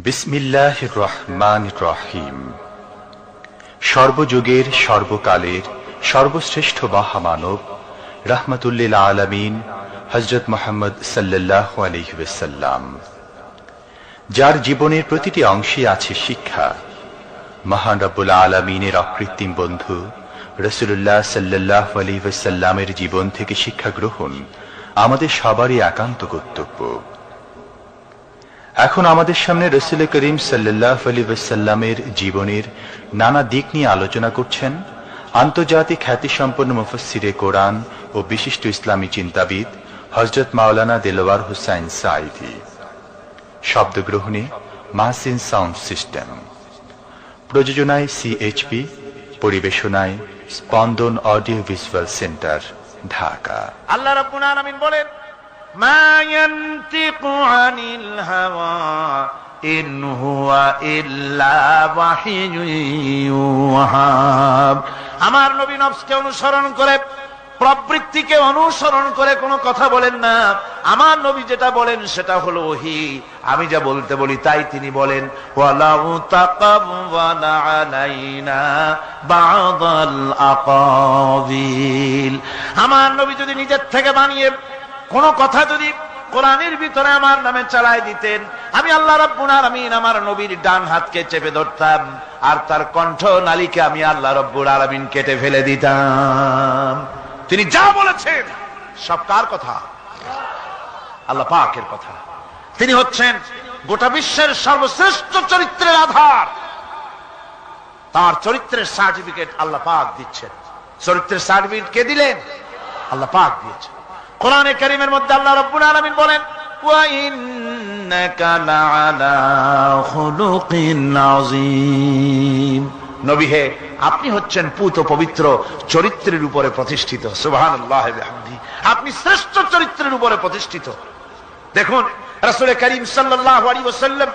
বিসমিল্লাহির রহমানির রহিম। সর্বযুগের সর্বকালের সর্বশ্রেষ্ঠ মহামানব রাহমাতুল্লিল আলামিন হযরত মুহাম্মদ সাল্লাল্লাহু আলাইহি ওয়াসাল্লাম, যার জীবনের প্রতিটি অংশে আছে শিক্ষা, মহান রব্বুল আলামিনের অকৃত্রিম বন্ধু রাসূলুল্লাহ সাল্লাল্লাহু আলাইহি ওয়াসাল্লামের জীবন থেকে শিক্ষা গ্রহণ আমাদের সবারই একান্ত কর্তব্য। এখন আমাদের সামনে রাসূল করিম সাল্লাল্লাহু আলাইহি ওয়াসাল্লামের জীবনের নানা দিক নিয়ে আলোচনা করছেন আন্তর্জাতিক খ্যাতিসম্পন্ন মুফাসসিরে কোরআন ও বিশিষ্ট ইসলামী চিন্তাবিদ হযরত মাওলানা দেলোয়ার হোসাইন সাঈদী। শব্দগ্রহণে মাহসিন সাউন্ড সিস্টেম, প্রযোজনায় সিএইচপি, পরিবেশনায় স্পন্দন অডিও ভিজুয়াল সেন্টার, ঢাকা। আল্লাহ রাব্বুল আলামিন বলেন, মা ইয়ানতিকু আনিল হাওয়া ইন হুয়া ইল্লা ওয়াহিয়ুন ইউহা। আমার নবী নফসকে অনুসরণ করে, প্রবৃত্তিকে অনুসরণ করে কোনো কথা বলেন না। আমার নবী যেটা বলেন সেটা হলো ওহী। আমি যা বলতে বলি তাই তিনি বলেন। ওয়ালাউ তাকাওয়ালা আলাইনা বা'দাল আকাবিল। আমার নবী যদি নিজের থেকে বানিয়ে কোনো কথা যদি কোরআনের ভিতরে আমার নামে চালায় দিতেন, আমি আল্লাহ রাব্বুল আলামিন আমার নবীর ডান হাতকে চেপে ধরতাম, আর তার কণ্ঠ নালীকে আমি আল্লাহ রাব্বুল আলামিন কেটে ফেলে দিতাম। তিনি যা বলেছেন সব কার কথা? আল্লাহ পাকের কথা। তিনি হচ্ছেন গোটা বিশ্বের সর্বশ্রেষ্ঠ চরিত্রের আধার। তার চরিত্রের সার্টিফিকেট আল্লাহ পাক দিচ্ছেন। চরিত্রের সার্টিফিকেট কে দিলেন? আল্লাহ পাক দিয়েছেন। কোরআনে কারীমের মধ্যে আল্লাহ রাব্বুল আলামিন বলেন, ওয়া ইন্নাকা লাআলা খুলুকিন আযীম। নবী হে, আপনি হচ্ছেন পুত পবিত্র চরিত্রের উপরে প্রতিষ্ঠিত। সুবহানাল্লাহ ওয়া বিহামদিহি। আপনি শ্রেষ্ঠ চরিত্রের উপরে প্রতিষ্ঠিত। দেখুন, রাসূল করিম সাল্লাল্লাহু আলাইহি ওয়াসাল্লাম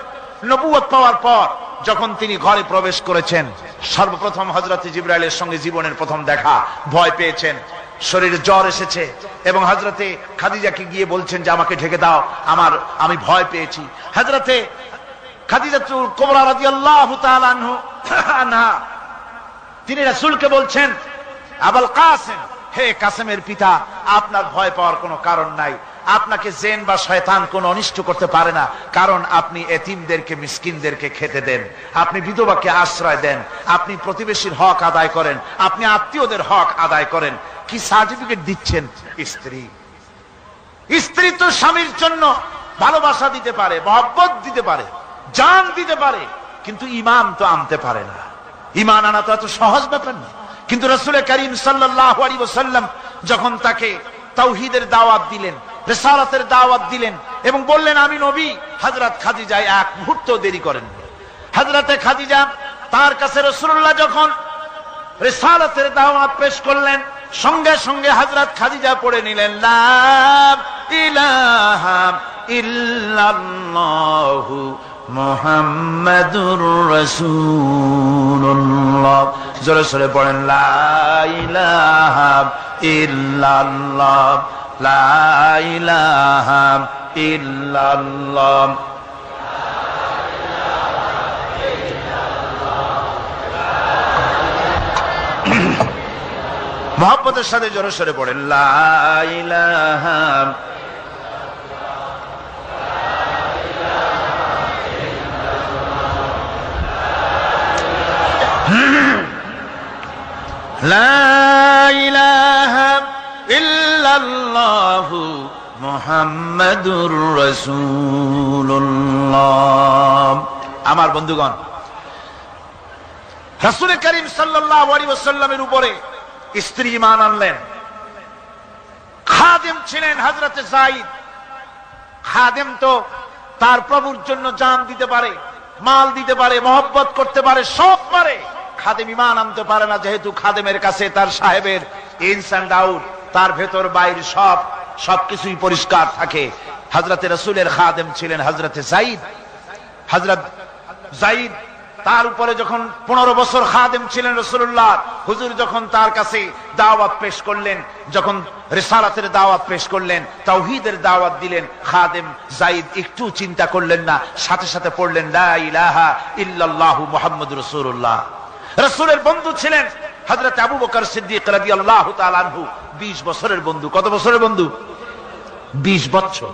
নবুয়ত পাওয়ার পর যখন তিনি ঘরে প্রবেশ করেছেন, সর্বপ্রথম হযরত জিবরাইলের সঙ্গে জীবনের প্রথম দেখা। ভয় পেয়েছেন, শরীরে জ্বর এসেছে, এবং হযরতে খাদিজাকে গিয়ে বলছেন যে আমাকে ঢেকে দাও, আমি ভয় পেয়েছি। হযরতে খাদিজাতুল কুবরা রাদিয়াল্লাহু তাআলা আনহা তিনি রাসূলকে বলছেন, আবুল কাসেম, হে কাসেমের পিতা, আপনার ভয় পাওয়ার কোনো কারণ নাই। আপনাকে জিন বা শয়তান কোনো অনিষ্ট করতে পারে না, কারণ আপনি এতিমদেরকে, মিসকিনদেরকে খেতে দেন, আপনি বিধবাকে আশ্রয় দেন, আপনি প্রতিবেশীর হক আদায় করেন, আপনি আত্মীয়দের হক আদায় করেন। কি সার্টিফিকেট দিচ্ছেন? স্ত্রী তো স্বামীর জন্য ভালোবাসা দিতে পারে, মহব্বত দিতে পারে, জান দিতে পারে, কিন্তু ঈমান তো আনতে পারে না। ঈমান আনা তো এত সহজ ব্যাপার না। কিন্তু রাসূল করিম সাল্লাল্লাহু আলাইহি ওয়াসাল্লাম যখন তাকে তাওহীদের দাওয়াত দিলেন, রিসালাতের দাওয়াত দিলেন এবং বললেন আমি নবী, হযরত খাদিজা এক মুহূর্ত দেরি করেন। হযরতে খাদিজা তার কাছে রাসূলুল্লাহ যখন রিসালাতের দাওয়াত পেশ করলেন, সঙ্গে সঙ্গে হযরত খাদিজা পড়ে নিলেন, লা ইলাহা ইল্লাল্লাহু মুহাম্মাদুর রাসূলুল্লাহ। জোরে জোরে পড়েন, লা ইলাহা ইল্লাল্লাহ, লা ইলাহা ইল্লাল্লাহ। মহব্বতের সাথে জোরে সোরে পড়েন, লা ইলাহা লা ইলাহা ইল্লাল্লাহু মুহাম্মাদুর রাসূলুল্লাহ। আমার বন্ধুগণ, রাসূল করিম সাল্লাল্লাহু আলাইহি ওয়াসাল্লামের উপরে স্ত্রী ঈমান আনলেন। খাদেম ছিলেন হযরত যায়েদ। খাদেম তো তার প্রভুর জন্য জান দিতে পারে, মাল দিতে পারে, মহব্বত করতে পারে, সব পারে। খাদেম ঈমান আনতে পারে না, যেহেতু খাদেমের কাছে তার সাহেবের ইনস এন্ড আউট, তার ভেতর বাইরে সবকিছুই পরিষ্কার থাকে। হযরত রাসূলের খাদেম ছিলেন হযরত যায়েদ। হযরত যায়েদ তার উপরে যখন 15 বছর খাদেম ছিলেন রাসূলুল্লাহ, হুজুর যখন তার কাছে দাওয়াত পেশ করলেন, যখন রিসালাতের দাওয়াত পেশ করলেন, তাওহীদের দাওয়াত দিলেন, খাদেম যায়েদ একটু চিন্তা করলেন না, সাথে সাথে পড়লেন লা ইলাহা ইল্লাল্লাহু মুহাম্মাদুর রাসূলুল্লাহ। রাসূলের বন্ধু ছিলেন হযরত আবু বকর সিদ্দিক রাদিয়াল্লাহু তাআলা আনহু, 20 বছরের বন্ধু। কত বছরের বন্ধু? 20 বছর।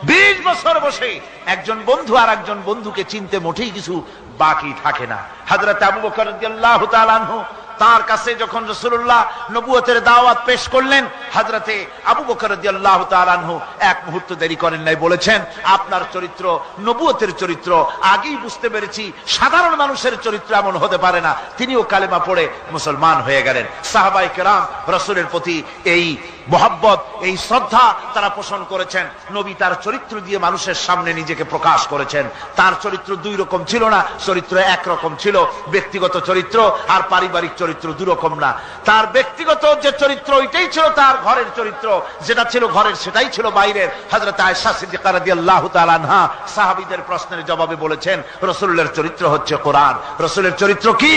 20 বছর বসে একজন বন্ধু আর একজন বন্ধুকে চিনতে মোটেই কিছু বাকি থাকে না। হযরত আবু বকর রাদিয়াল্লাহু তাআলা আনহু তার কাছে যখন রাসূলুল্লাহ নবুয়তের দাওয়াত পেশ করলেন, হযরতে আবু বকর রাদিয়াল্লাহু তাআলা আনহু এক মুহূর্ত দেরি করেন নাই, বলেছেন আপনার চরিত্র নবুয়তের চরিত্র আগেই বুঝতে পেরেছি, সাধারণ মানুষের চরিত্র এমন হতে পারে না। তিনিও কালেমা পড়ে মুসলমান হয়ে গেলেন। সাহাবায়ে কেরাম রাসূলের প্রতি এই মোহাব্বত, এই শ্রদ্ধা তারা পোষণ করেছেন। নবী তার চরিত্র দিয়ে মানুষের সামনে নিজেকে প্রকাশ করেছেন। তার চরিত্র দুই রকম ছিল না, চরিত্র একরকম ছিল। ব্যক্তিগত চরিত্র আর পারিবারিক চরিত্র দুই রকম না। তার ব্যক্তিগত যে চরিত্র ওইটাই ছিল তার ঘরের চরিত্র, যেটা ছিল ঘরের সেটাই ছিল বাইরের। হযরত আয়েশা সিদ্দিকা রাদিয়াল্লাহু তাআলা আনহা সাহাবীদের প্রশ্নের জবাবে বলেছেন রাসূলের চরিত্র হচ্ছে কোরআন। রাসূলের চরিত্র কি?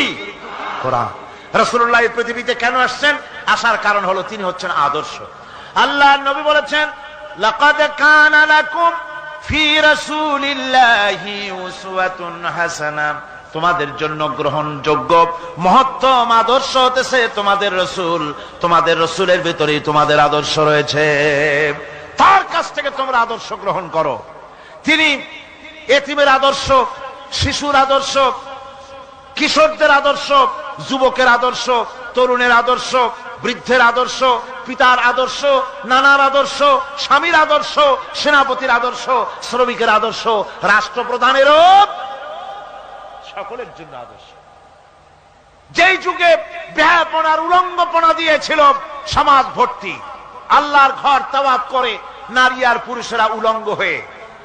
কোরআন। রাসূলুল্লাহ এই পৃথিবীতে কেন আসছেন? আসার কারণ হলো তিনি হচ্ছেন আদর্শ। আল্লাহর নবী বলেছেন লাকাদ কানা লাকুম ফি রাসূলিল্লাহি উসওয়াতুন হাসানাহ, তোমাদের জন্য গ্রহণযোগ্য মহত্তম আদর্শ হতেছে তোমাদের রাসূল। তোমাদের রাসূলের ভিতরেই তোমাদের আদর্শ রয়েছে, তার কাছ থেকে তোমরা আদর্শ গ্রহণ করো। তিনি এতিমের আদর্শ, শিশুর আদর্শ, কিশোরদের আদর্শ, যুবকের আদর্শ, তরুণের আদর্শ, বৃদ্ধের আদর্শ, পিতার আদর্শ, নানার আদর্শ, স্বামীর আদর্শ, সেনাপতির আদর্শ, শ্রমিকের আদর্শ, রাষ্ট্রপ্রধানেরও সকলের জন্য আদর্শ। যেই যুগে বেহায়াপনার উলঙ্গপনা দিয়েছিল সমাজ ভর্তি, আল্লাহর ঘর তাওয়াফ করে নারী আর পুরুষেরা উলঙ্গ হয়ে,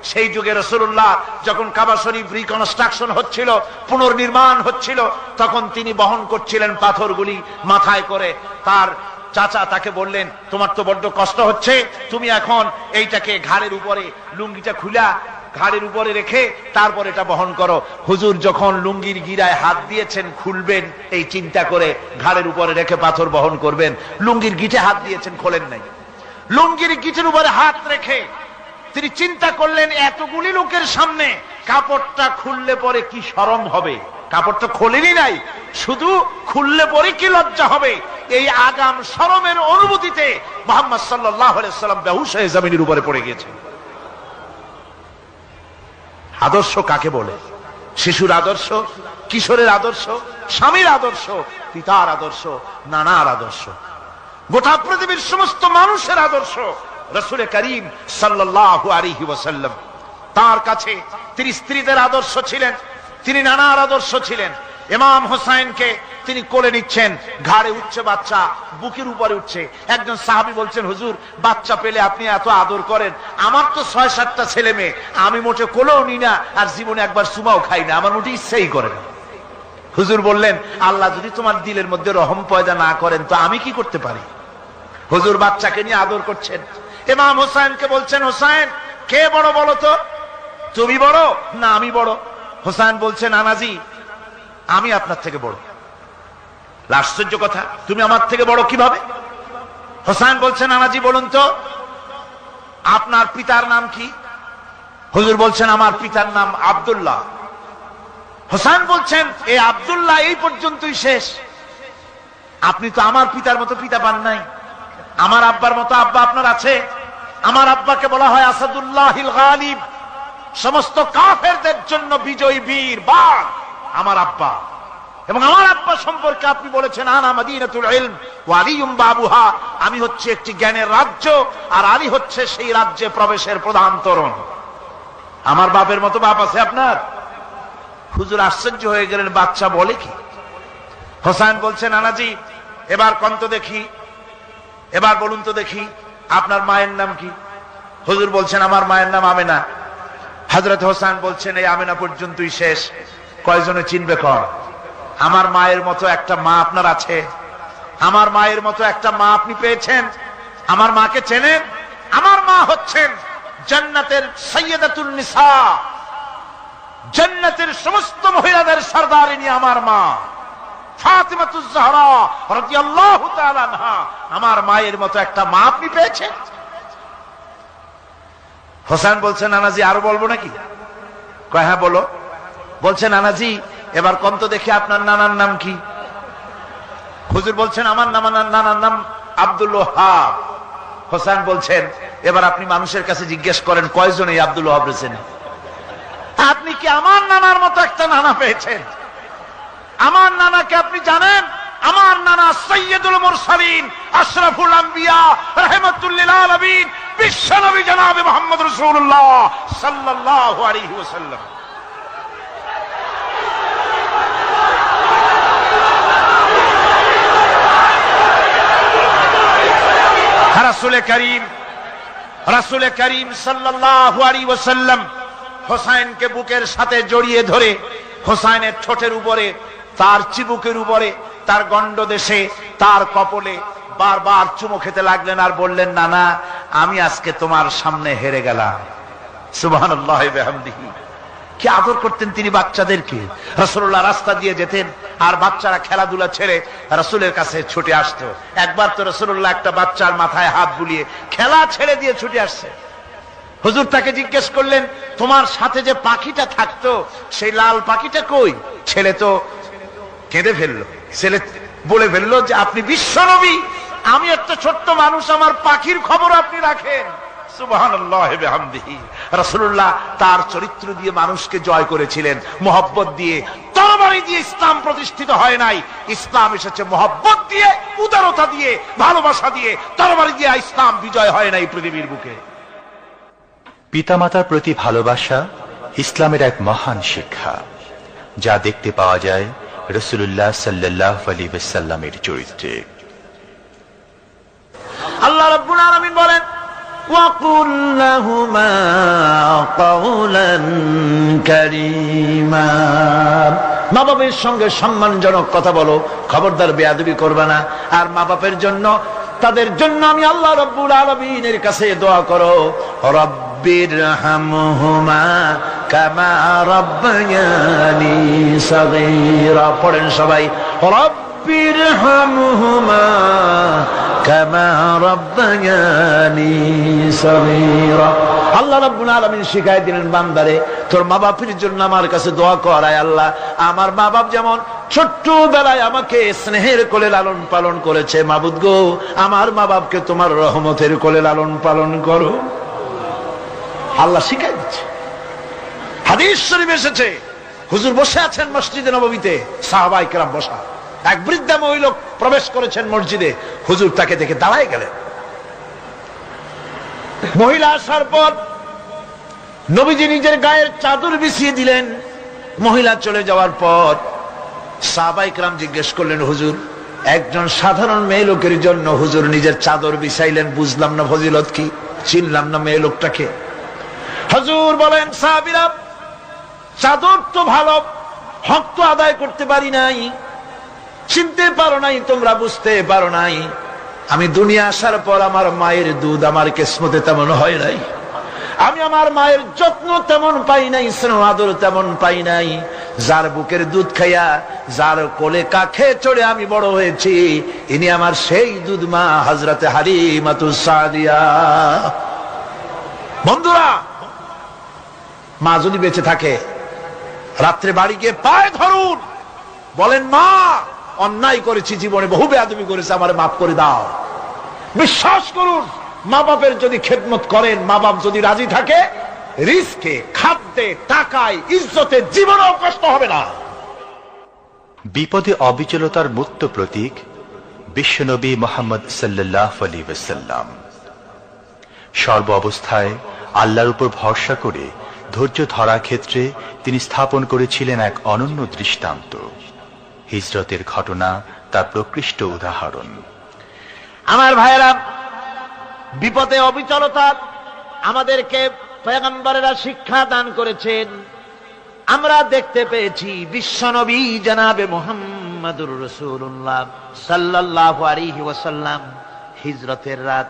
সেই যুগে রাসূলুল্লাহ যখন কাবা শরীফ রিকনস্ট্রাকশন হচ্ছিল, পুনর্নির্মাণ হচ্ছিল, তখন তিনি বহন করছিলেন পাথরগুলি মাথায় করে। তার চাচা তাকে বললেন তোমার তো বড্ড কষ্ট হচ্ছে, তুমি এখন এইটাকে ঘাড়ের উপরে, লুঙ্গিটা খুলা ঘাড়ের উপরে রেখে তারপর এটা বহন করো। হুজুর যখন লুঙ্গির গিরায় হাত দিয়েছেন খুলবেন এই চিন্তা করে ঘাড়ের উপরে রেখে পাথর বহন করবেন, লুঙ্গির গিটে হাত দিয়েছেন, খোলেন নাই। লুঙ্গির গিটের উপরে হাত রেখে তিনি চিন্তা করলেন এতগুলি লোকের সামনে কাপড়টা খুললে পরে কি শরম হবে। কাপড়টা খোলেনি নাই, শুধু খুললে পরে কি লজ্জা হবে। এই আগাম শরমের অনুভূতিতে মুহাম্মদ সাল্লাল্লাহু আলাইহি ওয়াসাল্লাম বেহুশ হয়ে জমিনের উপরে পড়ে গিয়েছেন। আদর্শ কাকে বলে? শিশুর আদর্শ, কিশোরের আদর্শ, স্বামীর আদর্শ, পিতার আদর্শ, নানার আদর্শ, গোটা পৃথিবীর সমস্ত মানুষের আদর্শ রাসূল করিম সাল্লাল্লাহু আলাইহি ওয়াসাল্লাম। তার কাছে তিনি স্ত্রীদের আদর্শ ছিলেন, তিনি নানার আদর্শ ছিলেন। ইমাম হোসাইনকে তিনি কোলে নিচ্ছেন, ঘাড়ে উঠছে বাচ্চা, বুকের উপরে উঠছে। একজন সাহাবী বলছেন হুজুর বাচ্চা পেলে আপনি এত আদর করেন, আমার তো ৬-৭টা ছেলে মেয়ে, আমি মোটে কোলেও নি না আর জীবনে একবার সুমাও খাই না, আমার মোটে ইচ্ছাই করে না। হুজুর বললেন আল্লাহ যদি তোমার দিলের মধ্যে রহম পয়দা না করেন তো আমি কি করতে পারি। হুজুর বাচ্চাকে নিয়ে আদর করছেন। ইমাম হোসেনকে বলছেন হোসেন কে বড় বলো তো, তুমি বড় না আমি বড়? হোসেন বলছেন নানাজি আমি আপনার থেকে বড়। আশ্চর্য কথা, তুমি আমার থেকে বড় কিভাবে? হোসেন বলছেন নানাজি বলুন তো আপনার পিতার নাম কি? হুজুর বলছেন আমার পিতার নাম আব্দুল্লাহ। হোসেন বলছেন এই আব্দুল্লাহ এই পর্যন্তই শেষ, আপনি তো আমার পিতার মতো পিতা পান নাই, আমার আব্বার মতো আব্বা আপনার আছে। আমার আব্বাকে বলা হয় আসাদুল্লাহিল গালিব, সমস্ত কাফেরদের জন্য বিজয়ী বীর বাঘ আমার আব্বা। এবং আমার আব্বা সম্পর্কে আপনি বলেছেন আনা মাদিনাতুল ইলম ওয়া আলিয়ুম বাবুহা, আমি হচ্ছে একটি জ্ঞানের রাজ্য আর আলী হচ্ছে সেই রাজ্যে প্রবেশের প্রধান তরুণ। আমার বাপের মতো বাপ আছে আপনার? হুজুর আশ্চর্য হয়ে গেলেন, বাচ্চা বলে কি? হোসেন বলছেন নানাজি এবার কোন তো দেখি, এবার বলুন তো দেখি আপনার মায়ের নাম কি? হুজুর বলছেন আমার মায়ের নাম আমেনা। হযরত হোসেন বলছেন এই আমেনা পর্যন্তই শেষ, কয়জনে চিনবে কর? আমার মায়ের মতো একটা মা আপনার আছে? আমার মায়ের মতো একটা মা আপনি পেয়েছেন? আমার মাকে চেনেন? আমার মা হচ্ছেন জান্নাতের সাইয়্যিদাতুন নিসা, জান্নাতের সমস্ত মহিলাদের সরদারিনী আমার মা ফাতিমাতুজ জাহরা রাদিয়াল্লাহু তাআলা আনহা। আমার মায়ের মতো একটা মা আপনি পেয়েছেন? হোসেন বলছে, নানাজি আরো বলবো নাকি? কয় হ্যাঁ বলো। বলছে, নানাজি এবার কোন তো দেখি আপনার নানার নাম কি? হুজুর বলছেন, আমার নানার নাম আব্দুল ওয়াহাব। হোসেন বলছেন, এবার আপনি মানুষের কাছে জিজ্ঞেস করেন কয়জন এই আব্দুল ওয়াহাব রয়েছেন? আপনি কি আমার নানার মতো একটা নানা পেয়েছেন? আমার নানাকে আপনি জানেন? আমার নানা সাইয়্যিদুল মুরসালিন, আশরাফুল আম্বিয়া, রাহমাতুল লিল আলামিন, বিশ্বনবী জনাবে মুহাম্মদ রাসূলুল্লাহ সাল্লাল্লাহু আলাইহি ওয়াসাল্লাম। রাসূল করিম সাল্লাল্লাহু আলাইহি ওয়াসাল্লাম হোসাইনকে বুকের সাথে জড়িয়ে ধরে হোসাইনের ঠোঁটের উপরে, তার চিবুকের উপরে, তার গণ্ডদেশে, তার কপলে বারবার চুমু খেতে লাগলেন আর বললেন, নানা আমি আজকে তোমার সামনে হেরে গেলাম। সুবহানাল্লাহি ওয়া বিহামদিহি। কি আদর করতেন তিনি বাচ্চাদেরকে। রাসূলুল্লাহ রাস্তা দিয়ে যেতেন আর বাচ্চারা খেলাধুলা ছেড়ে রাসূলের কাছে ছুটে আসতো। একবার তো রাসূলুল্লাহ একটা বাচ্চার মাথায় হাত বুলিয়ে খেলা ছেড়ে দিয়ে ছুটে আসছে। হুজুর তাকে জিজ্ঞেস করলেন, তোমার সাথে যে পাখিটা থাকতো সেই লাল পাখিটা কই? ছেলে তো কেঁদে ফেললো। ছেলে বলে ফেললো যে আপনি বিশ্বনবী, আমি একটা ছোট্ট মানুষ, আমার পাখির খবর আপনি রাখেন। সুবহানাল্লাহি ওয়া বিহামদিহি। রাসূলুল্লাহ তার চরিত্র দিয়ে মানুষকে জয় করেছিলেন, মুহাব্বত দিয়ে। তরবারি দিয়ে ইসলাম প্রতিষ্ঠিত হয় নাই, ইসলাম এসেছে মুহাব্বত দিয়ে, উদারতা দিয়ে, ভালোবাসা দিয়ে। তরবারি দিয়ে ইসলাম বিজয় হয় নাই পৃথিবীর বুকে। পিতামাতার প্রতি ভালোবাসা ইসলামের এক মহান শিক্ষা, যা দেখতে পাওয়া যায় রাসূলুল্লাহ সাল্লাল্লাহু আলাইহি ওয়াসাল্লামের চরিত্রে। আল্লাহ রাব্বুল আলামিন বলেন, ওয়াকুল লাহুমা কাওলান কারীমা। মা বাবার সঙ্গে সম্মানজনক কথা বলো, খবরদার বেয়াদবি করবে না। আর মা বাপের জন্য, তাদের জন্য আমি আল্লাহ রাব্বুল আলামিনের কাছে দোয়া করো, রব্বিরহামহুমা কামা রাব্বায়ানি সাগীরা। পড়েন সবাই, রব্বিরহামহুমা কামা রাব্বায়ানি সাগীরা। আল্লাহ রাব্বুল আলামিন শিখাই দিলেন, বান্দারে তোর মা বাপের জন্য আমার কাছে দোয়া কর, আয় আল্লাহ আমার মা বাপ যেমন ছোট্টবেলায় আমাকে স্নেহের কোলে লালন পালন করেছে, মাবুদ গো আমার মা বাপকে তোমার রহমতের কোলে লালন পালন করো। আল্লাহ শিখাই দিচ্ছে। হাদিস শরীফ এসেছে, হুজুর বসে আছেন মসজিদে নববীতে, সাহাবায়ে কেরাম বসা। এক বৃদ্ধা মহিলা প্রবেশ করেছেন মসজিদে, হুজুর তাকে দেখে দাঁড়ায় গেলেন। মহিলা আসার পর নবীজি নিজের গায়ের চাদর বিছিয়ে দিলেন। মহিলা চলে যাওয়ার পর সাহাবায়ে কেরাম জিজ্ঞেস করলেন, হুজুর একজন সাধারণ মেয়ে লোকের জন্য হুজুর নিজের চাদর বিছাইলেন, বুঝলাম না ফজিলত কি, চিনলাম না মেয়ে লোকটাকে। হুজুর বলেন, সাহাবীরা চাদর তো ভালো, হক তো আদায় করতে পারি নাই, চিনতে পারো নাই, তোমরা বুঝতে পারো নাই। আমি দুনিয়া আসার পর আমার মায়ের দুধ আমার কিসমতে তেমন হয় নাই, আমি আমার মায়ের যত্ন তেমন পাই নাই, স্নেহ আদর তেমন পাই নাই। যার বুকের দুধ খাইয়া, যার কোলে কাখে চড়ে আমি বড় হয়েছি, ইনি আমার সেই দুধ মা হযরতে হালিমাতুস সাদিয়া। বন্ধুরা, মা যদি বেঁচে থাকে, রাত্রে বাড়ি গিয়ে পায়ে ধরুন, বলেন মা অন্যায় করেছি, জীবনে বহু বেয়াদবি করেছি, আমারে মাফ করে দাও। বিশ্বাস করুন, মা বাপের যদি খেদমত করেন, মা বাপ যদি রাজি থাকে, রিজকে, খাদ্যে, টাকায়, ইজ্জতে জীবনেও কষ্ট হবে না। বিপদে অবিচলতার মূর্ত প্রতীক বিশ্বনবী মুহাম্মদ সাল্লাল্লাহু আলাইহি ওয়াসাল্লাম। সর্ব অবস্থায় আল্লাহর উপর ভরসা করে ধৈর্য ধরার ক্ষেত্রে তিনি স্থাপন করেছিলেন এক অনন্য দৃষ্টান্ত। হিজরতের ঘটনা তার প্রকৃষ্ট উদাহরণ। আমার ভাইয়েরা, বিপদে অবিচলতা আমাদেরকে পয়গম্বরেরা শিক্ষা দান করেছেন। আমরা দেখতে পেয়েছি বিশ্বনবী জনাবে মুহাম্মদুর রাসূলুল্লাহ সাল্লাল্লাহু আলাইহি ওয়াসাল্লাম হিজরতের রাত,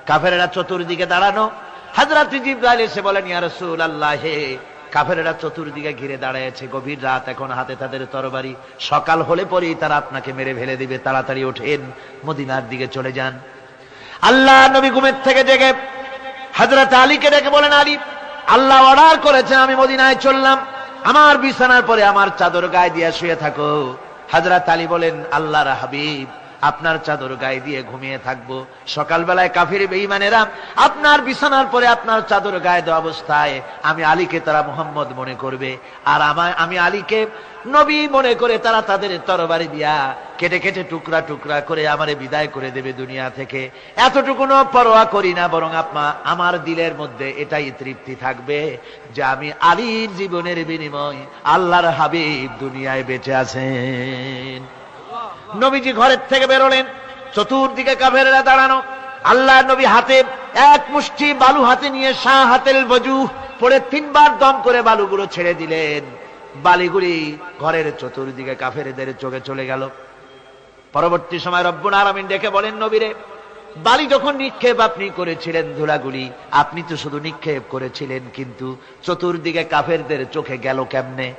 কাফেররা চতুর্দিকে দাঁড়ানো, হযরত জিবরাইল এসে বলেন, ইয়া রাসূলুল্লাহ, কাফেরেরা চতুর্দিকে ঘিরে দাঁড়িয়েছে, গভীর রাত, এখন হাতে তাদের তরবারি, সকাল হলে পরেই তারা আপনাকে মেরে ফেলে দিবে, তাড়াতাড়ি ওঠেন, মদিনার দিকে চলে যান। আল্লাহ নবী ঘুমের থেকে জেগে হযরত আলীকে ডেকে বলেন, আলী, আল্লাহ অর্ডার করেছেন আমি মদিনায় চললাম, আমার বিছানার পরে আমার চাদর গায়ে দিয়ে শুয়ে থাকো। হযরত আলী বলেন, আল্লাহর হাবিব, আপনার চাদর গায়ে দিয়ে ঘুমিয়ে থাকবো, সকালবেলায় কাফির বেঈমানেরা আপনার বিছানার পরে আপনার চাদর গায়ে দেওয়া অবস্থায় আমি আলীকে তারা মুহাম্মদ মনে করবে, আর আমি আলীকে নবী মনে করে তারা তাদের তরবারি দিয়া কেটে কেটে টুকরা টুকরা করে আমারে বিদায় করে দেবে দুনিয়া থেকে। এতটুকুনো পরোয়া করি না, বরং আমার দিলের মধ্যে এটাই তৃপ্তি থাকবে যে আমি আলীর জীবনের বিনিময় আল্লাহর হাবিব দুনিয়ায় বেঁচে আছেন। নবীজি ঘরের থেকে বেরোলেন, চতুর্দিকে কাফেররা দাঁড়ানো। আল্লাহ নবী হাতে এক মুষ্টি বালু হাতে নিয়ে শাহ হাতেল বজু পড়ে 3 বার দম করে বালুগুলো ছেড়ে দিলেন। বালিগুলি ঘরের চতুর্দিকে কাফেরদের চোখে চলে গেল। পরবর্তী সময় রব্বুল আলামিন ডেকে বলেন, নবীরে, বালি যখন নিক্ষেপ আপনি করেছিলেন, ধুলাগুলি আপনি তো শুধু নিক্ষেপ করেছিলেন, কিন্তু চতুর্দিকে কাফেরদের চোখে গেল কেমনে?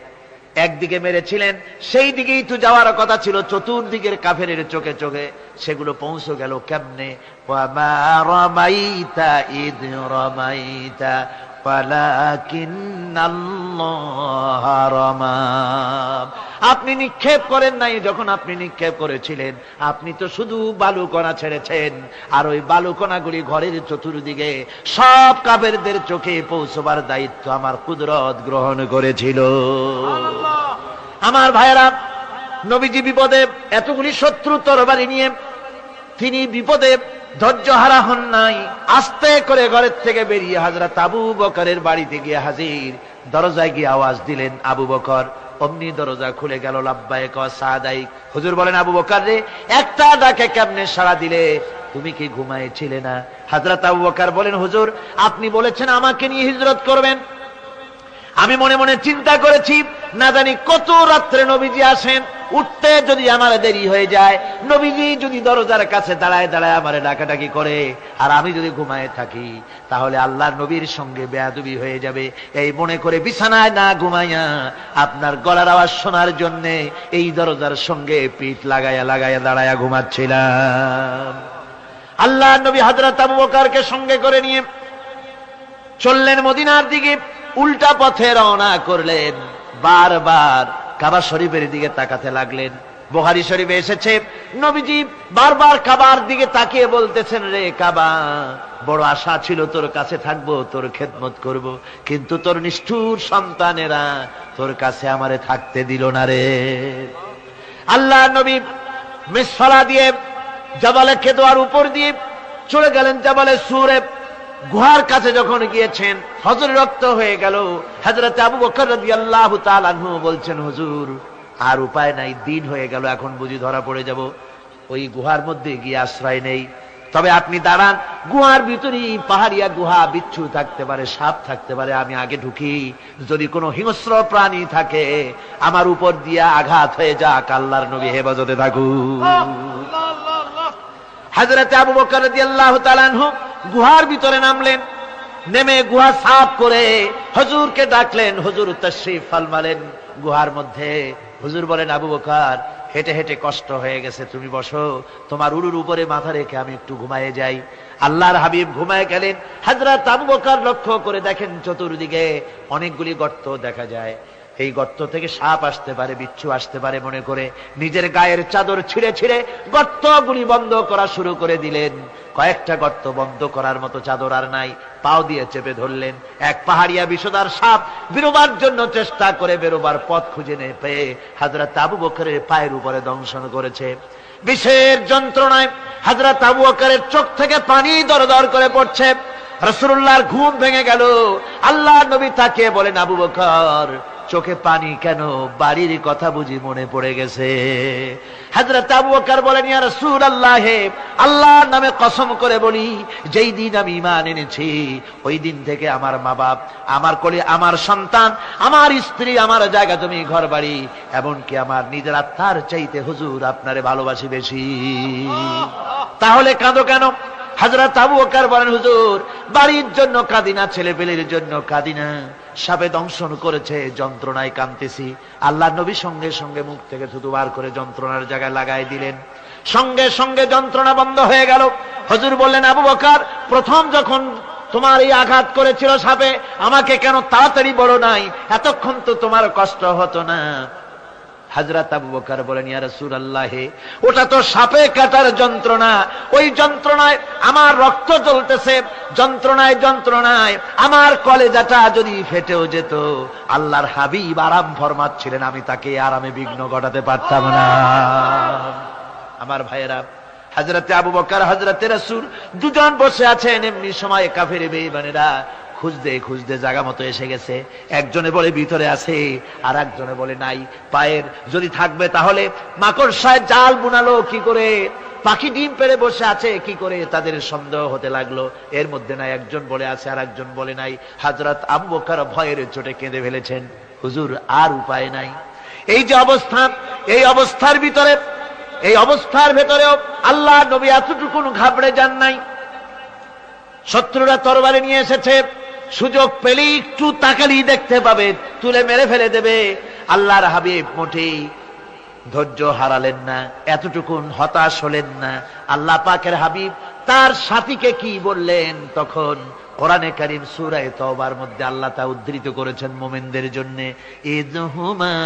একদিকে মেরেছিলেন, সেই দিকেই তো যাওয়ার কথা ছিল, চতুর্দিকের কাফেরের চোখে চোখে সেগুলো পৌঁছে গেল কেমনে? ওয়ামা রামাইতা ইদ রামাইতা ওয়ালাকিন্নাল্লাহ রামা। আপনি নিক্ষেপ করেন নাই, যখন আপনি নিক্ষেপ করেছিলেন আপনি তো শুধু বালুকণা ছেড়েছেন, আর ওই বালুকণাগুলি ঘরের চতুর্দিকে সব কাফেরদের চোখে পৌঁছবার দায়িত্ব আমার কুদরত গ্রহণ করেছিল। আমার ভাইয়েরা, নবীজি বিপদে, এতগুলি শত্রু তরবারি নিয়ে তিনি বিপদে ধৈর্য হারা হন নাই। আস্তে করে ঘরের থেকে বেরিয়ে হযরত আবু বকরের বাড়িতে গিয়ে হাজির। দরজায় গিয়ে আওয়াজ দিলেন, আবু বকর। অমনি দরজা খুলে গেল। লাব্বাইক ওয়া সাদাইক। হুজুর বলেন, আবু বকর রে, একটা ডাকে কেমনে সাড়া দিলে? তুমি কি ঘুমাইছিলে না? হযরত আবু বকর বলেন, হুজুর, আপনি বলেছেন আমাকে নিয়ে হিজরত করবেন, আমি মনে মনে চিন্তা করেছি, না জানি কত রাত্রে নবীজি আসেন, উঠতে যদি আমার দেরি হয়ে যায়, নবীজি যদি দরজার কাছে দাঁড়ায় দাঁড়ায় আমারে ডাকাডাকি করে, আর আমি যদি ঘুমায় থাকি, তাহলে আল্লাহর নবীর সঙ্গে বেয়াদবি হয়ে যাবে। এই মনে করে বিছানায় না ঘুমাইয়া আপনার গলার আওয়াজ শোনার জন্য এই দরজার সঙ্গে পিঠ লাগাইয়া লাগাইয়া দাঁড়াইয়া ঘুমাচ্ছিলাম। আল্লাহর নবী হযরত আবু বকরকে সঙ্গে করে নিয়ে চললেন মদিনার দিকে। উল্টা পথে রওনা করলেন। বারবার কাবা শরীফের দিকে তাকাতে লাগলেন। বুখারী শরীফে এসেছে, নবীজি বারবার কাবার দিকে তাকিয়ে বলতেছেন, রে কাবা, বড় আশা ছিল তোর কাছে থাকবো, তোর খেদমত করব, কিন্তু তোর নিষ্ঠুর সন্তানেরা তোর কাছে আমারে থাকতে দিল না রে। আল্লাহ নবী মিসফালা দিয়ে জাবালে কেদোয়ার উপর দিয়ে চলে গেলেন জাবালে সুরে। গুহার কাছে যখন গিয়েছেন, হযর রক্ত হয়ে গেল। হযরত আবু বকর রাদিয়াল্লাহু তাআলা আনহু বলছেন, হুজুর, আর উপায় নাই, দিন হয়ে গেল, এখন বুঝি ধরা পড়ে যাব, ওই গুহার মধ্যে গিয়ে আশ্রয় নেই। তবে আপনি দাঁড়ান, গুহার ভিতরেই পাহাড়িয়া গুহা, বিচ্ছু থাকতে পারে, সাপ থাকতে পারে, আমি আগে ঢুকি, যদি কোনো হিংস্র প্রাণী থাকে আমার উপর দিয়া আঘাত হয়ে যাক, আল্লাহর নবী হেফাজতে থাকুক। হযরত আবু বকর রাদিয়াল্লাহু তাআলা আনহু গুহার ভিতরে নামলেন। নেমে গুহা সাফ করে হুজুরকে ডাকলেন। হুজুর তাশরীফ ফরমালেন গুহার মধ্যে। হুজুর বলেন, আবু বকর, হেঁটে হেঁটে কষ্ট হয়ে গেছে, তুমি বসো, তোমার উরুর উপরে মাথা রেখে আমি একটু ঘুমায়ে যাই। আল্লাহর হাবিব ঘুমায় গেলেন। হযরত আবু বকর লক্ষ্য করে দেখেন চতুর্দিকে অনেকগুলি গর্ত দেখা যায়। এই গর্ত থেকে সাপ আসতে পারে, বিচ্ছু আসতে পারে মনে করে নিজের গায়ের চাদর ছিঁড়ে ছিঁড়ে গর্তগুলি বন্ধ করা শুরু করে দিলেন। কয়েকটা গর্ত বন্ধ করার মতো চাদর আর নাই, পাও দিয়ে চেপে ধরলেন। এক পাহাড়িয়া বিষধর সাপ বেরোবার জন্য চেষ্টা করে বেরোবার পথ খুঁজে নিয়ে পেয়ে হযরত আবু বকরের পায়ের উপরে দংশন করেছে। বিষের যন্ত্রণায় হযরত আবু বকরের চোখ থেকে পানি দরদর করে পড়ছে। রাসূলুল্লাহর ঘুম ভেঙে গেল। আল্লাহর নবী তাকিয়ে বলেন, আবু বকর, চোখে পানি কেন? বাড়ির কথা বুঝি মনে পড়ে গেছে? হযরত আবু বকর বলেন, ইয়া রাসূলুল্লাহ, আল্লাহর নামে কসম করে বলি, যেই দিন আমি ঈমান এনেছি ওই দিন থেকে আমার মা বাপ, আমার কোলে আমার সন্তান, আমার স্ত্রী, আমার জায়গা জমি, ঘর বাড়ি, এমনকি আমার নিজের আত্মার চাইতে হুজুর আপনারে ভালোবাসি বেশি। তাহলে কাঁদো কেন? হযরত আবু বকর বলেন, হুজুর, বাড়ির জন্য কাঁদি না, ছেলে পেলের জন্য কাঁদি না, সাপে দংশন করেছে, যন্ত্রণায় কাঁদতেছি। আল্লাহ নবী সঙ্গে সঙ্গে মুখ থেকে থুতু বার করে যন্ত্রণার জায়গায় লাগাই দিলেন, সঙ্গে সঙ্গে যন্ত্রণা বন্ধ হয়ে গেল। হুজুর বললেন, আবু বকর, প্রথম যখন তোমার এই আঘাত করেছিল সাপে, আমাকে কেন তাড়াতাড়ি বলো নাই? এতক্ষণ তো তোমার কষ্ট হতো না। হযরত আবু বকর বলেন, ইয়া রাসূলুল্লাহ, ওটা তো সাপে কাটার যন্ত্রণা, ওই যন্ত্রণায় আমার রক্ত জ্বলতেছে, যন্ত্রণায় যন্ত্রণায় আমার কলেজাটা যদি ফেটেও যেত। আল্লাহর হাবিব আরাম ফরমাচ্ছিলেন, আমি তাকে আরামে বিঘ্ন ঘটাতে পারতাম না। আমার ভাইয়েরা, হযরতে আবু বকর, হযরতে রাসূল দুজন বসে আছেন। এমনি সময় কাফের বেঈমানেরা খুঁজতে খুঁজতে জায়গা মতো এসে গেছে। একজনে বলে ভিতরে আছে, আর একজনে বলে নাই। পায়ের যদি থাকবে তাহলে মাকড়সায় জাল বুনালো কি করে, পাখি ডিম পেড়ে বসে আছে কি করে, তাদের সন্দেহ হতে লাগলো। এর মধ্যে নাই একজন বলে আছে, আর একজন বলে নাই। হযরত আবু বকর ভয়ের চোটে কেঁদে ফেলেছেন, হুজুর আর উপায় নাই। এই যে অবস্থা, এই অবস্থার ভিতরে, এই অবস্থার ভেতরেও আল্লাহ নবী এতটুকু ঘাবড়ে যান নাই। শত্রুরা তরবারি নিয়ে এসেছে, সুযোগ পেলেই একটু তাকালেই দেখতে পাবে, তুলে মেরে ফেলে দেবে। আল্লাহর হাবিব মোটেই ধৈর্য হারালেন না, এতটুকুন হতাশ হলেন না। আল্লাহ পাকের হাবিব তার সাথীকে কি বললেন? তখন কোরআনে কারীম সূরা তাওবার মধ্যে আল্লাহ তা উদ্ধৃত করেছেন মুমিনদের জন্য, ইযহুমা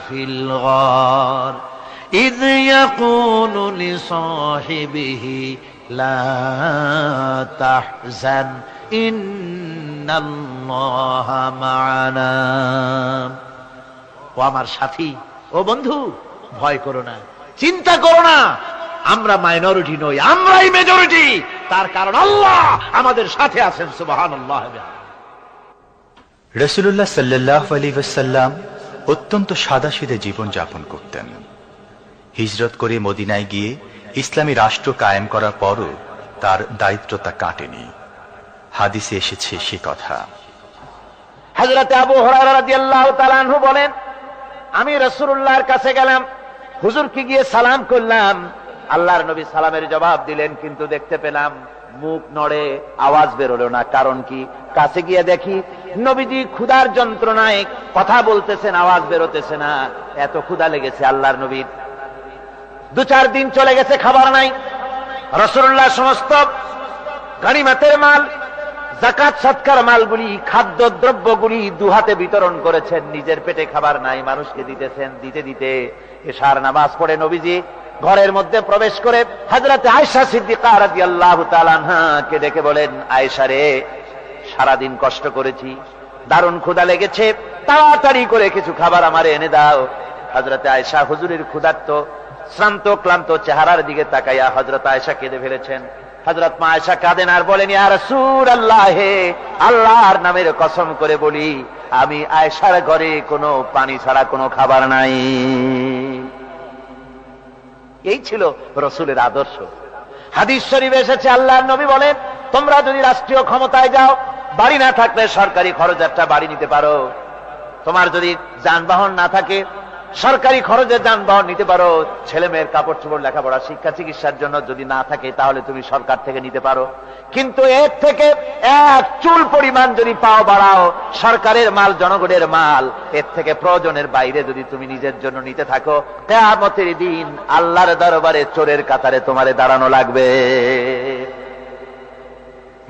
ফিল গার ইয ইয়াকুলু লিসাহিবিহি লা তাহজান ইন্নাল্লাহা মা'ানা। ও আমার সাথী, ও বন্ধু, ভয় করো না, চিন্তা করো না, আমরা মাইনরিটি নই, আমরাই মেজরিটি। তার কারণ আল্লাহ আমাদের সাথে আছেন। সুবহানাল্লাহ। রাসূলুল্লাহ সাল্লাল্লাহু আলাইহি ওয়াসাল্লাম অত্যন্ত সাদাসিধে জীবন যাপন করতেন। হিজরত করে মদিনায় গিয়ে ইসলামী রাষ্ট্র কায়েম করার পরও তার দারিদ্রতা কাটেনি। হাদিসে এসেছে সে কথা। হযরত আবু হুরায়রা রাদিয়াল্লাহু তাআলা আনহু বলেন, আমি রাসূলুল্লাহর কাছে গেলাম, হুজুরকে গিয়ে সালাম করলাম। আল্লাহর নবী সালামের জবাব দিলেন, কিন্তু দেখতে পেলাম মুখ নড়ে, আওয়াজ বেরোলো না। কারণ কি? কাছে গিয়ে দেখি নবীজি ক্ষুধার যন্ত্রণায় কথা বলতেছেন, আওয়াজ বেরোতেছে না। এত ক্ষুধা লেগেছে আল্লাহর নবীর। 2-4 দিন চলে গেছে, খাবার নাই। রাসূলুল্লাহ সমস্ত গনিমতের মাল, যাকাত সদকার মালগুলি, খাদ্য দ্রব্যগুলি দুহাতে বিতরণ করেছেন। নিজের পেটে খাবার নাই, মানুষকে দিতেছেন। দিতে দিতে এশার নামাজ পড়ে নবীজি ঘরের মধ্যে প্রবেশ করে হযরত আয়েশা সিদ্দিকা রাদিয়াল্লাহু তাআলা আনহাকে ডেকে বলেন, আয়েশা রে, সারাদিন কষ্ট করেছি, দারুণ ক্ষুধা লেগেছে, তাড়াতাড়ি করে কিছু খাবার আমারে এনে দাও। হযরত আয়েশা হুজুরের ক্ষুধার্ত শ্রান্ত ক্লান্ত চেহারার দিকে তাকাইয়া হযরত আয়েশা কেঁদে ফেলেছেন। হযরত মা আয়েশা কাঁদেন আর বলেন, ইয়া রাসূলুল্লাহ, হে আল্লাহর নামের কসম করে বলি, আমি আয়েশার ঘরে কোনো পানি ছাড়া কোনো খাবার নাই। এই ছিল রাসূলের আদর্শ। হাদিস শরীফে এসেছে, আল্লাহর নবী বলেন, তোমরা যদি রাষ্ট্রীয় ক্ষমতায় যাও, বাড়ি না থাকলে সরকারি খরচ একটা বাড়ি নিতে পারো। তোমার যদি যানবাহন না থাকে, সরকারি খরচে যানবাহন নিতে পারো। ছেলে মেয়ের কাপড় চোপড়, লেখাপড়া, শিক্ষা, চিকিৎসার জন্য যদি না থাকে, তাহলে তুমি সরকার থেকে নিতে পারো। কিন্তু এর থেকে এক চুল পরিমাণ যদি পাও বাড়াও, সরকারের মাল জনগণের মাল, এর থেকে প্রয়োজনের বাইরে যদি তুমি নিজের জন্য নিতে থাকো, কিয়ামতের দিন আল্লাহর দরবারে চোরের কাতারে তোমারে দাঁড়ানো লাগবে।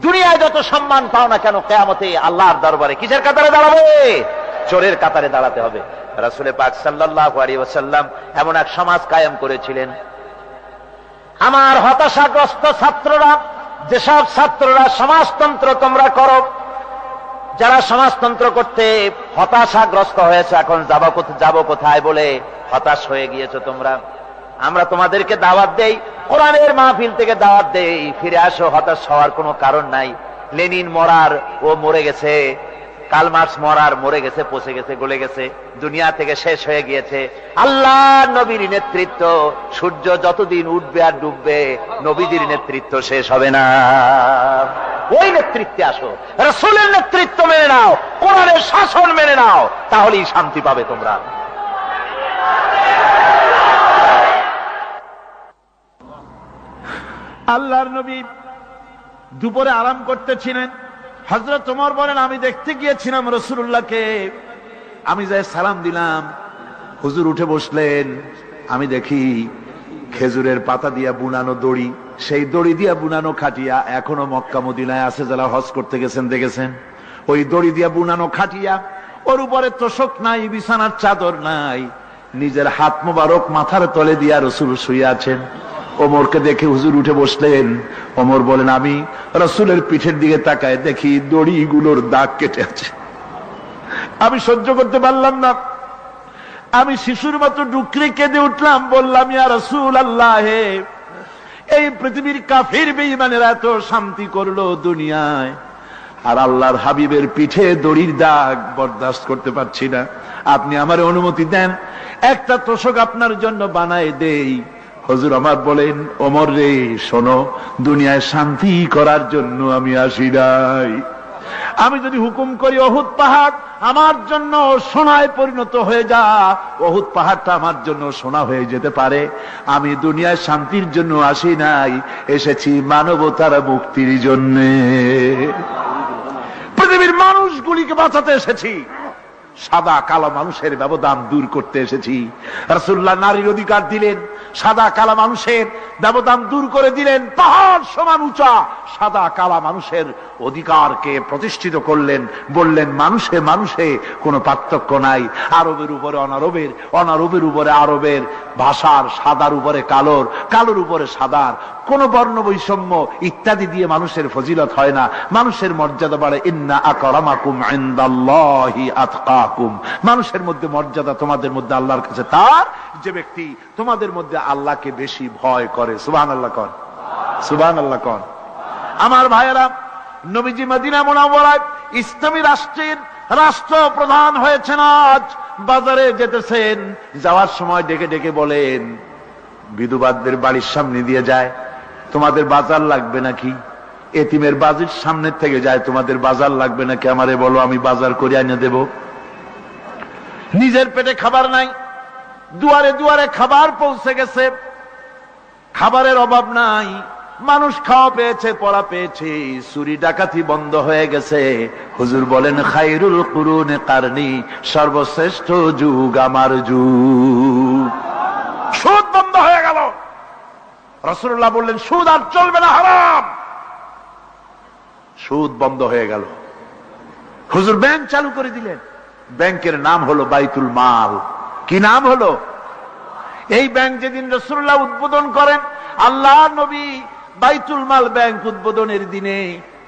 দুনিয়ায় যত সম্মান পাও না কেন, কিয়ামতে আল্লাহর দরবারে কিসের কাতারে দাঁড়াবে? চোরের কাতারে দাঁড়াতে হবে। রাসূল পাক সাল্লাল্লাহু আলাইহি ওয়াসাল্লাম এমন এক সমাজ কায়েম করেছিলেন। আমার হতাশাগ্রস্ত ছাত্ররা, যেসব ছাত্ররা সমাজতন্ত্র তোমরা করো, যারা সমাজতন্ত্র করতে হতাশাগ্রস্ত হয়েছে, এখন যাব কোথায় বলে হতাশ হয়ে গিয়েছো তোমরা, আমরা তোমাদেরকে দাওয়াত দেই, কোরআনের মাহফিল থেকে দাওয়াত দেই, ফিরে আসো। হতাশ হওয়ার কোনো কারণ নাই। লেনিন মরার, ও মরে গেছে। কার্ল মার্কস মরার, মরে গেছে, পচে গেছে, গলে গেছে, দুনিয়া থেকে শেষ হয়ে গিয়েছে। আল্লাহ নবীর নেতৃত্ব, সূর্য যতদিন উঠবে আর ডুববে, নবীজির নেতৃত্ব শেষ হবে না। ওই নেতৃত্বে আসো, রাসূলের নেতৃত্ব মেনে নাও, কোরআনের শাসন মেনে নাও, তাহলেই শান্তি পাবে তোমরা। আল্লাহর নবী দুপুরে আরাম করতেছিলেন। হযরত ওমর বলেন, আমি দেখতে গিয়েছিলাম রাসূলুল্লাহকে, আমি যাই সালাম দিলাম, হুজুর উঠে বসলেন। আমি দেখি খেজুরের পাতা দিয়া বুনানো দড়ি, সেই দড়ি দিয়া বুনানো খাটিয়া এখনো মক্কা মদিনায় আছে, যারা হজ করতে গেছেন দেখেছেন। ওই দড়ি দিয়া বুনানো খাটিয়া, ওর উপরে তোশক নাই, বিছানার চাদর নাই, নিজের হাত মোবারক মাথার তলে দিয়া রাসূল শুয়ে আছেন। ওমরকে দেখে হুজুর উঠে বসলেন। ওমর বলেন, আমি রাসূলের পিঠের দিকে তাকায় দেখি দড়িগুলোর দাগ কেটে আছে। আমি সহ্য করতে পারলাম না, আমি শিশুর মতো ডুকরে কেঁদে উঠলাম, বললাম, ইয়া রাসূলুল্লাহ, এই পৃথিবীর কাফির বেঈমানেরা এত শান্তি করলো দুনিয়ায়, আর আল্লাহর হাবিবের পিঠে দড়ির দাগ বরদাস্ত করতে পারছি না, আপনি আমার অনুমতি দেন, একটা তোশক আপনার জন্য বানায় দেই। হুজুর আমার বলেন, ওমর রে শোনো, দুনিয়ায় শান্তি করার জন্য আমি আসি নাই। আমি যদি হুকুম করি উহুদ পাহাড় আমার জন্য সোনায় পরিণত হয়ে যা, উহুদ পাহাড়টা আমার জন্য সোনা হয়ে যেতে পারে। আমি দুনিয়ায় শান্তির জন্য আসি নাই, এসেছি মানবতার মুক্তির জন্য, পৃথিবীর মানুষগুলিকে বাঁচাতে এসেছি, সাদা কালো মানুষের ব্যবধান দূর করতে এসেছি। রাসূলুল্লাহ নারীর অধিকার দিলেন, সাদা কালা মানুষের ব্যবধান দূর করে দিলেন, পাহাড় সমান উঁচা সাদা কালা মানুষের অধিকারকে প্রতিষ্ঠিত করলেন, বললেন মানুষে মানুষে কোনো পার্থক্য নাই, আরবের উপরে অনারবের, অনারবের উপরে আরবের, ভাষার সাদার উপরে কালোর, কালোর উপরে সাদার, কোন বর্ণ বৈষম্য ইত্যাদি দিয়ে মানুষের ফজিলত হয় না, মানুষের মর্যাদা বাড়ে। ইন্না আকরামাকুম ইনদাল্লাহি আতকাকুম, মানুষের মধ্যে মর্যাদা তোমাদের মধ্যে আল্লাহর কাছে তার যে ব্যক্তি তোমাদের মধ্যে আল্লাহকে বেশি ভয় করে। সুবহানাল্লাহ কর, সুবহানাল্লাহ কর। আমার ভাইয়েরা, নবীজি মদিনা মুনাওয়ারায় ইসলামী রাষ্ট্রের রাষ্ট্রপ্রধান হয়েছেন। আজ বাজারে যেতেছেন, যাওয়ার সময় ডেকে ডেকে বলেন, বিধবাদের বাড়ির সামনে দিয়ে যায়, তোমাদের বাজার লাগবে নাকি? এতিমের বাড়ির সামনে থেকে যায়, তোমাদের বাজার লাগবে নাকি? আমারে বলো, আমি বাজার করে এনে দেব। নিজের পেটে খাবার নাই, দুয়ারে দুয়ারে খাবার পৌঁছে গেছে, খাবারের অভাব নাই, মানুষ খাওয়া পেয়েছে, পড়া পেয়েছে, চুরি ডাকাতি বন্ধ হয়ে গেছে। হুজুর বলেন, খায়রুল কুরুনে কারনি, সর্বশ্রেষ্ঠ যুগ আমার যুগ। সুদ বন্ধ হয়ে গেল। রাসূলুল্লাহ বললেন, সুদ আর চলবে না, হারাম। সুদ বন্ধ হয়ে গেল। হুজুর ব্যাংক চালু করে দিলেন। ব্যাংকের নাম হলো বাইতুল মাল। কি নাম হলো? এই ব্যাংক যেদিন রাসূলুল্লাহ উদ্বোধন করেন, আল্লাহর নবী বাইতুল মাল ব্যাংক উদ্বোধনের দিনে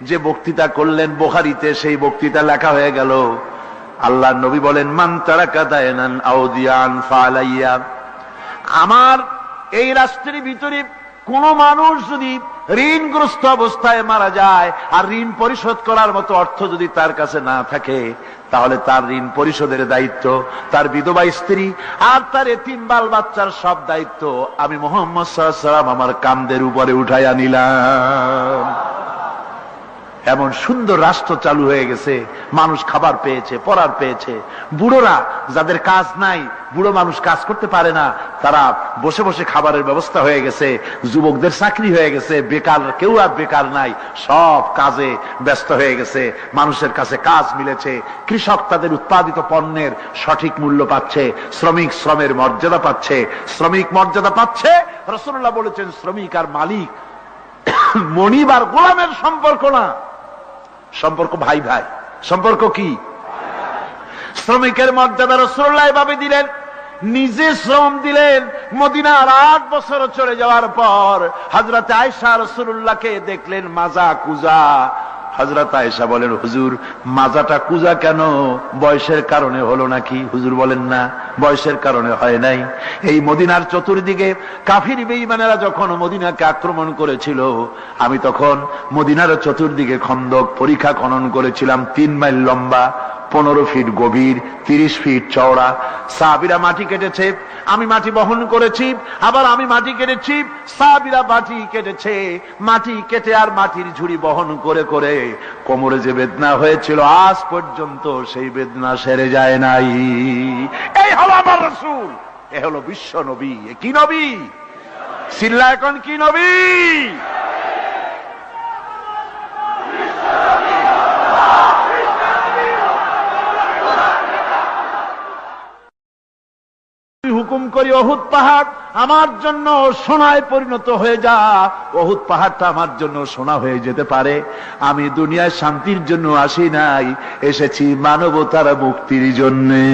যে বক্তৃতা করলেন, বুখারীতে সেই বক্তৃতা লেখা হয়ে গেল। আল্লাহর নবী বলেন, মান তারাকা দায়নান আও দিয়ান ফালাইয়া, আমার এই রাষ্ট্রের ভিতরে কোন মানুষ যদি ঋণগ্রস্ত অবস্থায় মারা যায় আর ঋণ পরিশোধ করার মতো অর্থ যদি তার কাছে না থাকে, তাহলে তার ঋণ পরিশোধের দায়িত্ব তার বিধবা স্ত্রী আর তার এতিম বাল বাচ্চার সব দায়িত্ব আমি মুহাম্মদ সাল্লাল্লাহু আলাইহি ওয়াসাল্লাম আমার কাঁধের উপরে উঠাইয়া নিলাম। এমন সুন্দর রাষ্ট্র চালু হয়ে গেছে, মানুষ খাবার পেয়েছে, পড়ার পেয়েছে। বুড়োরা যাদের কাজ নাই, বুড়ো মানুষ কাজ করতে পারে না, তারা বসে বসে খাবারের ব্যবস্থা হয়ে গেছে। যুবকদের চাকরি হয়ে গেছে, বেকার কেউ আর বেকার নাই, সব কাজে ব্যস্ত হয়ে গেছে, মানুষের কাছে কাজ মিলেছে। কৃষক তাদের উৎপাদিত পণ্যের সঠিক মূল্য পাচ্ছে, শ্রমিক শ্রমের মর্যাদা পাচ্ছে, শ্রমিক মর্যাদা পাচ্ছে। রাসূলুল্লাহ বলেছেন, শ্রমিক আর মালিক, মনিব আর গোলামের সম্পর্ক না, সম্পর্ক ভাই ভাই। সম্পর্ক কি? শ্রমিকের মর্যাদা রাসূলুল্লাহ এভাবে দিলেন, নিজে শ্রম দিলেন। মদিনার 8 বছর চলে যাওয়ার পর হযরত আয়েশা রাসূলুল্লাহকে দেখলেন মাজা কুজা। হযরত আয়েশা বলেন, হুজুর মাজাটা কুজা কেন? বয়সের কারণে হলো নাকি? হুজুর বলেন, না, বয়সের কারণে হয় নাই। এই মদিনার চতুর্দিকে কাফির বেঈমানেরা যখন মদিনাকে আক্রমণ করেছিল, আমি তখন মদিনার চতুর্দিকে খন্দক পরিখা খনন করেছিলাম, 3 মাইল লম্বা, 15 ফিট গভীর, 30 ফিট চওড়া। সাহাবীরা মাটি কেটেছে, আমি মাটি বহন করেছি, আবার আমি মাটি কেটেছি, সাহাবীরা মাটি কেটেছে। মাটি কেটে আর মাটির ঝুড়ি বহন করে করে কোমরে যে বেদনা হয়েছিল, আজ পর্যন্ত সেই বেদনা সেরে যায় নাই। এই হলো আমার রাসূল, এ হলো বিশ্ব নবী। কি নবী? সিল্লা এখন কি নবী? হুকুম করি অহুদ পাহাড় আমার জন্য সোনায় পরিণত হয়ে যা, অহুদ পাহাড়টা আমার জন্য সোনা হয়ে যেতে পারে। আমি দুনিয়ায় শান্তির জন্য আসি নাই, এসেছি মানবতার মুক্তির জন্যে।